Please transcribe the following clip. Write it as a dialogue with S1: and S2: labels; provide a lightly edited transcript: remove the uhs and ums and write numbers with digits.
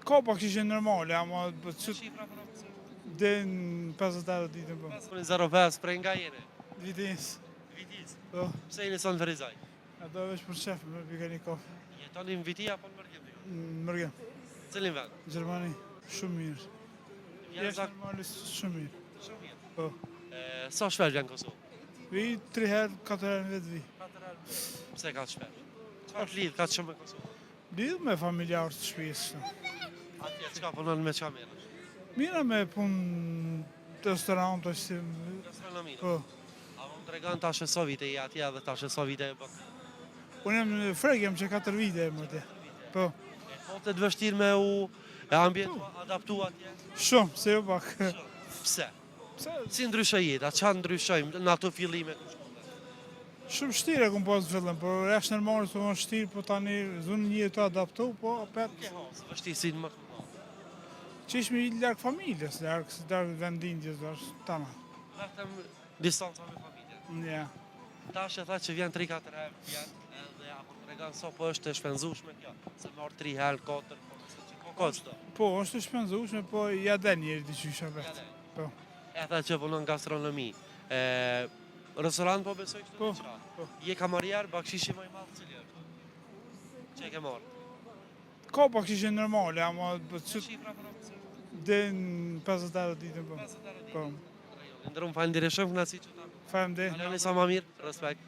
S1: Ka pak që ishin normale, ama
S2: Shifra për opcion.
S1: dhe në 50 ditën po.
S2: 05 prej nga jeni?
S1: Vitis.
S2: Vitis.
S1: Po.
S2: Pse jeni son Ferizaj?
S1: Ato veç për shef, me pika një kafë.
S2: Jetoni në Viti apo në Mërgjim?
S1: Në Mërgjem,
S2: Cilin vend?
S1: Gjermani, shumë mirë.
S2: Janë
S1: Jeshtë normalisë shumë mirë.
S2: shumë mirë.
S1: Po.
S2: Sa shpesh vjen Kosovë?
S1: Vi 3 herë, 4 herë në vetë vi.
S2: Pse ka shpesh? Çfarë të lidh ka shumë me Kosovë?
S1: Lidhë me familjarë të shtëpisë.
S2: Atje çka punon me çka merresh?
S1: Mira me punë të restorant, si...
S2: Gastronomi.
S1: Po.
S2: A më tregon tash e so vite i atje edhe tash e so vite e bën?
S1: Unë jam në freg, jam që 4 vite e më atje. Po.
S2: Po të vështirë me u ambientu adaptu atje?
S1: Shumë, se jo pak.
S2: Pse?
S1: Pse?
S2: Si ndryshoj jeta? Çfarë ndryshojmë në ato fillime?
S1: Shumë shtirë e kom pas fillim, por është normale të më shtirë, po tani zunë një të adaptu, po apet...
S2: Vështirësinë më
S1: Që ishme i larkë familjes, larkë vendindjes, tama.
S2: vetëm distanca me familjen.
S1: Ja.
S2: Tash e tha që vjen 3-4 herë vjen edhe apo tregon sa po është e shpenzueshme kjo. Se marr 3 herë 4, po nëse që po kosto.
S1: Po, është e shpenzueshme, po ja den njeri diqysha vetë. Po.
S2: E tha që punon gastronomi. Restorant po besoj këtu
S1: Po,
S2: diçka.
S1: po.
S2: Je kamarier, bakshishi më i madh cili është? Çe ke marr?
S1: Ka pak që ishin normale, ama
S2: Shifra për opcion.
S1: dhe në 50 ditën po.
S2: 50
S1: Po.
S2: Ndërrum falenderoj shumë kënaqësi që ta.
S1: Faleminderit.
S2: Kaloni sa më mirë, respekt.